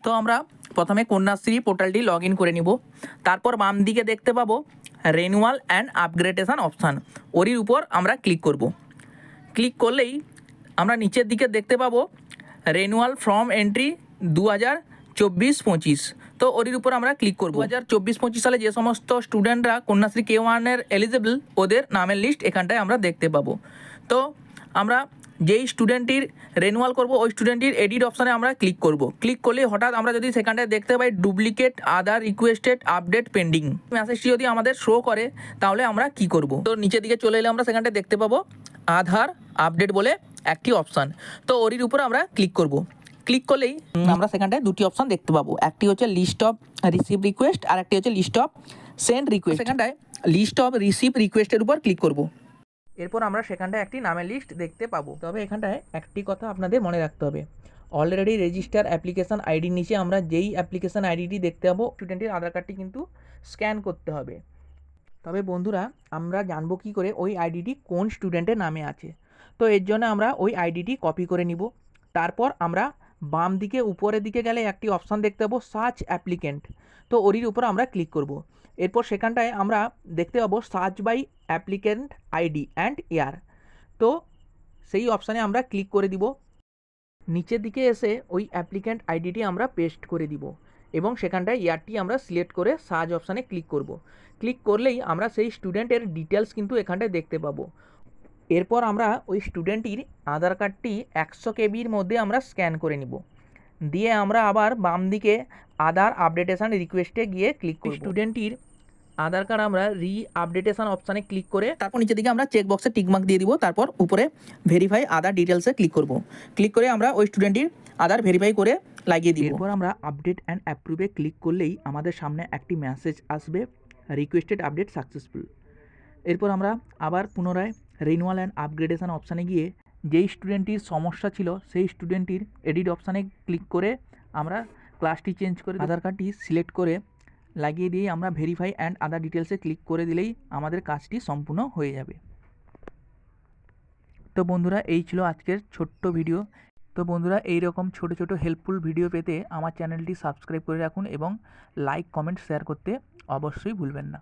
তো আমরা প্রথমে কন্যাশ্রী পোর্টালটি লগ ইন করে নিব। তারপর বাম দিকে দেখতে পাবো রেনুয়াল অ্যান্ড আপগ্রেডেশন অপশান, ওরির উপর আমরা ক্লিক করব। ক্লিক করলেই আমরা নিচের দিকে দেখতে পাবো রেনুয়াল ফর্ম এন্ট্রি 2024-25। তো ওরির উপর আমরা ক্লিক করব। 2024-25 সালে যে সমস্ত স্টুডেন্টরা কন্যাশ্রী K1-এর এলিজিবল, ওদের নামের লিস্ট এখানটায় আমরা দেখতে পাবো। তো আমরা যেই স্টুডেন্টটির রেনুয়াল করব ওই স্টুডেন্টটির এডিট অপশানে আমরা ক্লিক করব। ক্লিক করলে হঠাৎ আমরা যদি সেখানটায় দেখতে পাই ডুপ্লিকেট আদার রিকোয়েস্টেড আপডেট পেন্ডিং মেসেজটি যদি আমাদের শো করে, তাহলে আমরা কি করব? তো নিচের দিকে চলে এলে আমরা সেখানটায় দেখতে পাবো আধার আপডেট বলে একটি অপশান। তো ওরির উপর আমরা ক্লিক করব। ক্লিক করলেই আমরা সেখানটায় দুটি অপশান দেখতে পাবো, একটি হচ্ছে লিস্ট অফ রিসিভ রিকোয়েস্ট আর একটি হচ্ছে লিস্ট অফ সেন্ড রিকোয়েস্ট। সেখানটায় লিস্ট অফ রিসিভ রিকোয়েস্টের উপর ক্লিক করব। এরপর আমরা সেখানটায় একটি নামের লিস্ট দেখতে পাবো। তবে এখানটায় একটি কথা আপনাদের মনে রাখতে হবে, অলরেডি রেজিস্টার অ্যাপ্লিকেশান আইডির নিচে আমরা যেই অ্যাপ্লিকেশান আইডিটি দেখতে পাবো স্টুডেন্টের আধার কার্ডটি কিন্তু স্ক্যান করতে হবে। তবে বন্ধুরা, আমরা জানবো কী করে ওই আইডিটি কোন স্টুডেন্টের নামে আছে? তো এর জন্য আমরা ওই আইডিটি কপি করে নিব। তারপর আমরা বাম দিকে উপরের দিকে গেলে একটি অপশান দেখতে পাবো সার্চ অ্যাপ্লিকেন্ট। তো ওরির উপর আমরা ক্লিক করব। এরপর সেখানটায় আমরা দেখতে পাবো search by applicant ID and year. তো সেই অপশানে আমরা ক্লিক করে দিব। নিচের দিকে এসে ওই অ্যাপ্লিক্যান্ট আইডিটি আমরা পেস্ট করে দিব এবং সেখানটায় ইয়ারটি আমরা সিলেক্ট করে সার্চ অপশানে ক্লিক করব। ক্লিক করলেই আমরা সেই স্টুডেন্টের ডিটেলস কিন্তু এখানটায় দেখতে পাবো। এরপর আমরা ওই স্টুডেন্টটির আধার কার্ডটি 100 কেবির মধ্যে আমরা স্ক্যান করে নিব। দিয়ে আমরা আবার বাম দিকে আধার আপডেটেশন রিকোয়েস্টে গিয়ে ক্লিক করব। স্টুডেন্টটির আধার কার্ড আমরা আপডেটেশন অপশানে ক্লিক করে তারপর নিচের দিকে আমরা চেক বক্সে টিকমার্ক দিয়ে দিব। তারপর উপরে ভেরিফাই আধার ডিটেলসে ক্লিক করব। ক্লিক করে আমরা ওই স্টুডেন্টটির আধার ভেরিফাই করে লাগিয়ে দিব। এরপর আমরা আপডেট অ্যান্ড অ্যাপ্রুভে ক্লিক করলেই আমাদের সামনে একটি মেসেজ আসবে, রিকোয়েস্টেড আপডেট সাকসেসফুল। এরপর আমরা আবার পুনরায় রিনিউয়াল অ্যান্ড আপগ্রেডেশন অপশানে গিয়ে যেই স্টুডেন্টটির সমস্যা ছিল সেই স্টুডেন্টটির এডিট অপশানে ক্লিক করে আমরা ক্লাসটি চেঞ্জ করে আধার কার্ডটি সিলেক্ট করে লাগিয়ে দিয়ে আমরা ভেরিফাই অ্যান্ড আদার ডিটেলসে ক্লিক করে দিলেই আমাদের কাজটি সম্পূর্ণ হয়ে যাবে। তো বন্ধুরা, এই ছিল আজকের ছোট্ট ভিডিও। তো বন্ধুরা, এইরকম ছোট ছোট হেল্পফুল ভিডিও পেতে আমার চ্যানেলটি সাবস্ক্রাইব করে রাখুন এবং লাইক কমেন্ট শেয়ার করতে অবশ্যই ভুলবেন না।